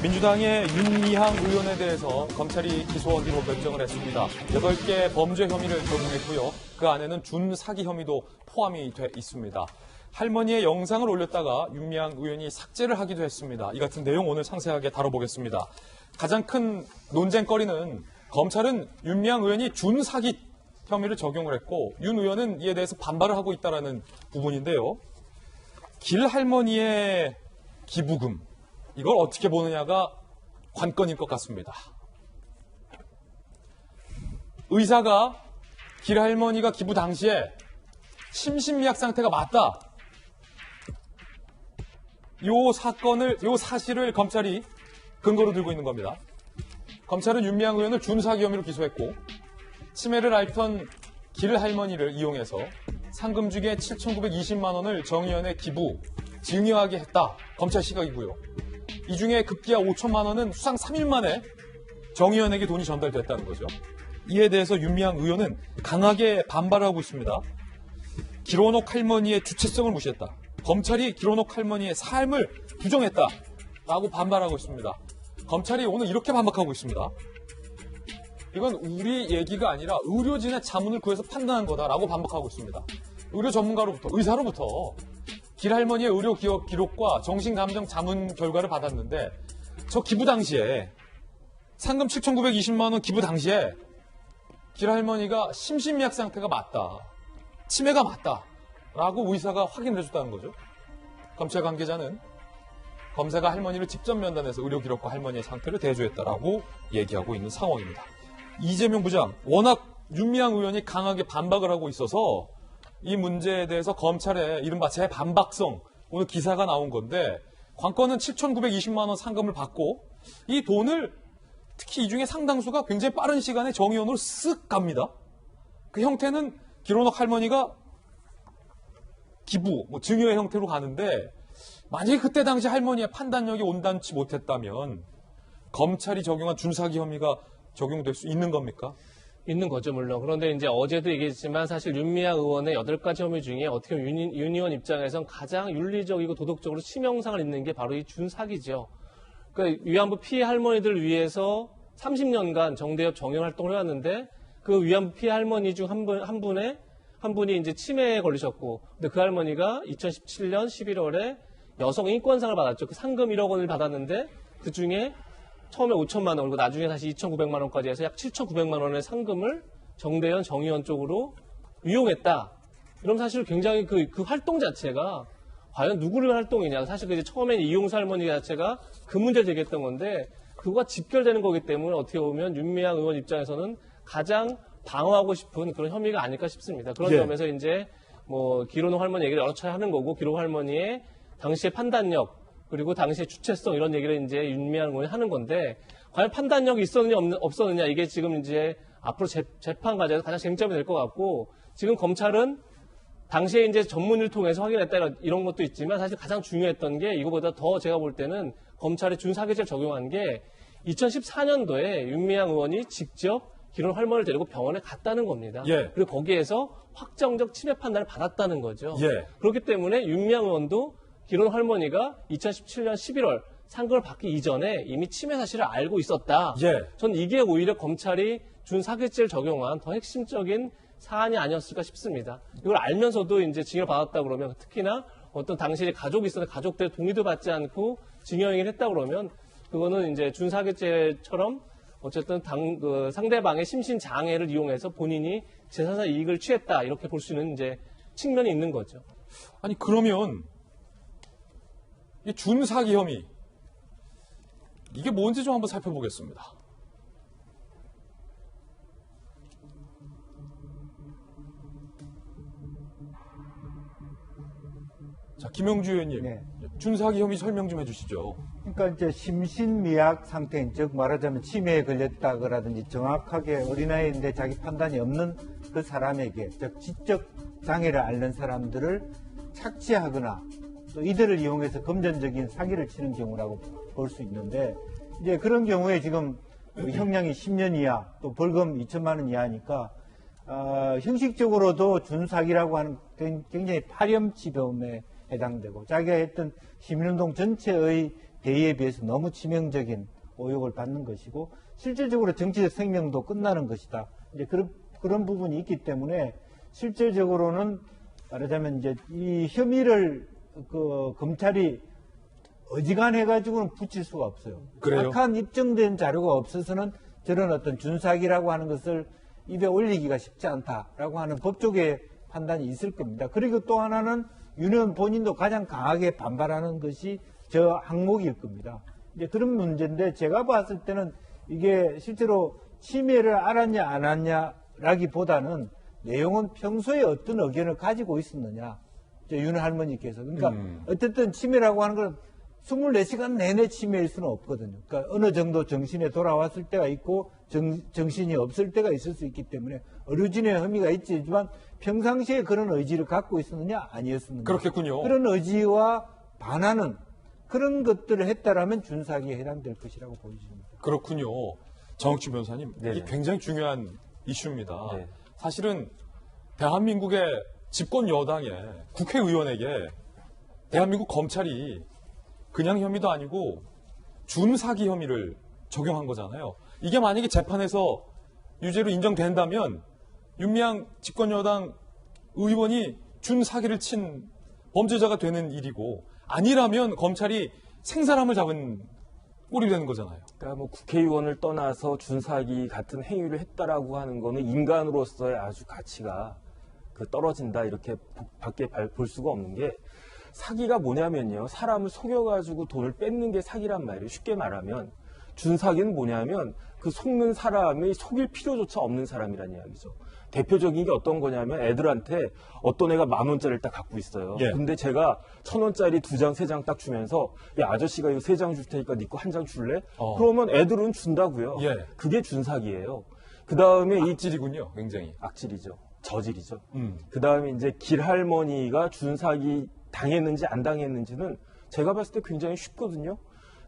민주당의 윤미향 의원에 대해서 검찰이 기소하기로 결정을 했습니다. 8개 범죄 혐의를 적용했고요. 그 안에는 준사기 혐의도 포함이 돼 있습니다. 할머니의 영상을 올렸다가 윤미향 의원이 삭제를 하기도 했습니다. 이 같은 내용 오늘 상세하게 다뤄보겠습니다. 가장 큰 논쟁거리는 검찰은 윤미향 의원이 준사기 혐의를 적용을 했고 윤 의원은 이에 대해서 반발을 하고 있다는 부분인데요. 길 할머니의 기부금, 이걸 어떻게 보느냐가 관건일 것 같습니다. 의사가 길 할머니가 기부 당시에 심신미약 상태가 맞다. 요 사실을 검찰이 근거로 들고 있는 겁니다. 검찰은 윤미향 의원을 준사기 혐의로 기소했고 치매를 앓던 길 할머니를 이용해서 상금 중에 7,920만 원을 정의연에 기부, 증여하게 했다. 검찰 시각이고요. 이 중에 급기야 5천만 원은 수상 3일 만에 정의연에게 돈이 전달됐다는 거죠. 이에 대해서 윤미향 의원은 강하게 반발하고 있습니다. 길원옥 할머니의 주체성을 무시했다. 검찰이 길원옥 할머니의 삶을 부정했다라고 반발하고 있습니다. 검찰이 오늘 이렇게 반박하고 있습니다. 이건 우리 얘기가 아니라 의료진의 자문을 구해서 판단한 거다라고 반박하고 있습니다. 의료 전문가로부터, 의사로부터 길 할머니의 의료 기록과 정신감정 자문 결과를 받았는데 저 기부 당시에 상금 7,920만 원 기부 당시에 길 할머니가 심신미약 상태가 맞다. 치매가 맞다라고 의사가 확인해 줬다는 거죠. 검찰 관계자는 검사가 할머니를 직접 면담해서 의료 기록과 할머니의 상태를 대조했다라고 얘기하고 있는 상황입니다. 이재명 부장, 워낙 윤미향 의원이 강하게 반박을 하고 있어서 이 문제에 대해서 검찰의 이른바 재반박성, 오늘 기사가 나온 건데 관건은 7,920만 원 상금을 받고 이 돈을 특히 이 중에 상당수가 굉장히 빠른 시간에 정의원으로 쓱 갑니다. 그 형태는 길원옥 할머니가 기부, 증여의 형태로 가는데 만약에 그때 당시 할머니의 판단력이 온당치 못했다면 검찰이 적용한 준사기 혐의가 적용될 수 있는 겁니까? 있는 거죠, 물론. 그런데 이제 어제도 얘기했지만 사실 윤미향 의원의 8가지 혐의 중에 어떻게 보면 윤 의원 입장에선 가장 윤리적이고 도덕적으로 치명상을 입는 게 바로 이 준사기죠. 그러니까 위안부 피해 할머니들을 위해서 30년간 정대협 정형 활동을 해왔는데 그 위안부 피해 할머니 중 한 분이 이제 치매에 걸리셨고, 근데 그 할머니가 2017년 11월에 여성 인권상을 받았죠. 그 상금 1억 원을 받았는데 그 중에 처음에 5천만 원, 그리고 나중에 다시 2,900만 원까지 해서 약 7,900만 원의 상금을 정대현, 정의원 쪽으로 유용했다. 그럼 사실 굉장히 그 활동 자체가 과연 누구를 위한 활동이냐. 사실 이제 처음에 이용사 할머니 자체가 그 문제를 제기했던 건데 그거와 집결되는 거기 때문에 어떻게 보면 윤미향 의원 입장에서는 가장 방어하고 싶은 그런 혐의가 아닐까 싶습니다. 그런 점에서 이제 길원옥 할머니 얘기를 여러 차례 하는 거고, 길원옥 할머니의 당시의 판단력, 그리고 당시의 주체성 이런 얘기를 이제 윤미향 의원이 하는 건데 과연 판단력이 있었느냐 없었느냐 이게 지금 이제 앞으로 재판 과정에서 가장 쟁점이 될 것 같고, 지금 검찰은 당시에 이제 전문의를 통해서 확인했다 이런 것도 있지만 사실 가장 중요했던 게 이거보다 더 제가 볼 때는 검찰이 준사기죄를 적용한 게 2014년도에 윤미향 의원이 직접 길원옥 할머니를 데리고 병원에 갔다는 겁니다. 그리고 거기에서 확정적 치매 판단을 받았다는 거죠. 그렇기 때문에 윤미향 의원도 길원옥 할머니가 2017년 11월 상금을 받기 이전에 이미 치매 사실을 알고 있었다. 전 이게 오히려 검찰이 준사기죄를 적용한 더 핵심적인 사안이 아니었을까 싶습니다. 이걸 알면서도 이제 징역을 받았다 그러면, 특히나 어떤 당시에 가족이 있었는데 가족들의 동의도 받지 않고 징역행위를 했다 그러면 그거는 이제 준사기죄처럼 어쨌든 상대방의 심신 장애를 이용해서 본인이 재산상 이익을 취했다 이렇게 볼 수 있는 이제 측면이 있는 거죠. 아니 그러면 이 준사기 혐의 이게 뭔지 좀 한번 살펴보겠습니다. 자, 김영주 의원님, 준사기 혐의 설명 좀 해주시죠. 그러니까 이제 심신미약 상태인, 즉 말하자면 치매에 걸렸다거라든지 정확하게 어린아이인데 자기 판단이 없는 그 사람에게, 즉 지적 장애를 앓는 사람들을 착취하거나 또 이들을 이용해서 금전적인 사기를 치는 경우라고 볼 수 있는데, 이제 그런 경우에 지금 형량이 10년 이하 또 벌금 2천만 원 이하니까 형식적으로도 준사기라고 하는 굉장히 파렴치범에 해당되고, 자기가 했던 시민운동 전체의 대의에 비해서 너무 치명적인 오욕을 받는 것이고 실질적으로 정치적 생명도 끝나는 것이다. 이제 그런 부분이 있기 때문에 실질적으로는 말하자면 이제 이 혐의를 검찰이 어지간해가지고는 붙일 수가 없어요. 그래요? 악한 입증된 자료가 없어서는 저런 어떤 준사기라고 하는 것을 입에 올리기가 쉽지 않다라고 하는 법조계 판단이 있을 겁니다. 그리고 또 하나는 윤 의원 본인도 가장 강하게 반발하는 것이 저 항목일 겁니다. 이제 그런 문제인데 제가 봤을 때는 이게 실제로 침해를 알았냐 안 알았냐라기보다는 내용은 평소에 어떤 의견을 가지고 있었느냐. 윤 할머니께서. 그러니까 어쨌든 치매라고 하는 건 24시간 내내 치매일 수는 없거든요. 그러니까 어느 정도 정신에 돌아왔을 때가 있고 정신이 없을 때가 있을 수 있기 때문에 의료진의 혐의가 있지만 평상시에 그런 의지를 갖고 있었느냐 아니었느냐. 그렇겠군요. 그런 의지와 반하는 그런 것들을 했다라면 준사기에 해당될 것이라고 보여집니다. 그렇군요. 정욱진 변호사님, 네네. 이게 굉장히 중요한 이슈입니다. 네. 사실은 대한민국의 집권 여당의 국회의원에게 대한민국 검찰이 그냥 혐의도 아니고 준사기 혐의를 적용한 거잖아요. 이게 만약에 재판에서 유죄로 인정된다면 윤미향 집권 여당 의원이 준사기를 친 범죄자가 되는 일이고 아니라면 검찰이 생사람을 잡은 꼴이 되는 거잖아요. 그러니까 뭐 국회의원을 떠나서 준사기 같은 행위를 했다라고 하는 거는 인간으로서의 아주 가치가 떨어진다 이렇게 밖에 볼 수가 없는 게 사기가 뭐냐면요. 사람을 속여가지고 돈을 뺏는 게 사기란 말이에요. 쉽게 말하면 준사기는 뭐냐면 그 속는 사람이 속일 필요조차 없는 사람이란 이야기죠. 대표적인 게 어떤 거냐면 애들한테 어떤 애가 10,000원짜리를 딱 갖고 있어요. 예. 근데 제가 1,000원짜리 2장, 3장 딱 주면서 야 아저씨가 이거 3장 줄 테니까 네 거 1장 줄래? 그러면 애들은 준다고요. 예. 그게 준사기예요. 그 다음에 이 악질이군요, 굉장히. 악질이죠. 저질이죠. 음. 그 다음에 이제 길할머니가 준사기 당했는지 안 당했는지는 제가 봤을 때 굉장히 쉽거든요.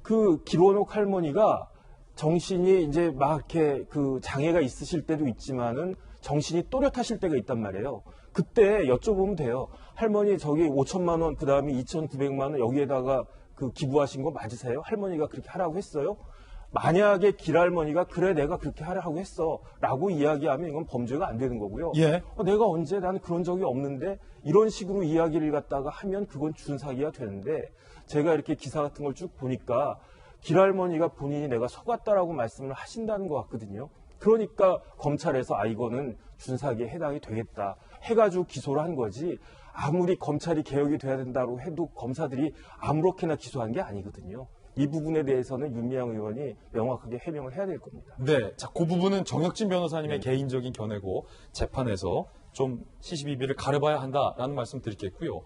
그 길원옥 할머니가 정신이 이제 막 이렇게 그 장애가 있으실 때도 있지만은 정신이 또렷하실 때가 있단 말이에요. 그때 여쭤보면 돼요. 할머니 저기 5천만 원, 그 다음에 2,900만 원 여기에다가 그 기부하신 거 맞으세요? 할머니가 그렇게 하라고 했어요? 만약에 길할머니가 그래 내가 그렇게 하라고 했어 라고 이야기하면 이건 범죄가 안 되는 거고요. 예. 내가 언제 나는 그런 적이 없는데 이런 식으로 이야기를 갖다가 하면 그건 준사기가 되는데 제가 이렇게 기사 같은 걸 쭉 보니까 길할머니가 본인이 내가 속았다라고 말씀을 하신다는 것 같거든요. 그러니까 검찰에서 이거는 준사기에 해당이 되겠다 해가지고 기소를 한 거지 아무리 검찰이 개혁이 돼야 된다고 해도 검사들이 아무렇게나 기소한 게 아니거든요. 이 부분에 대해서는 윤미향 의원이 명확하게 해명을 해야 될 겁니다. 네. 자, 그 부분은 정혁진 변호사님의 개인적인 견해고 재판에서 좀 시시비비를 가려봐야 한다라는 말씀 드리겠고요.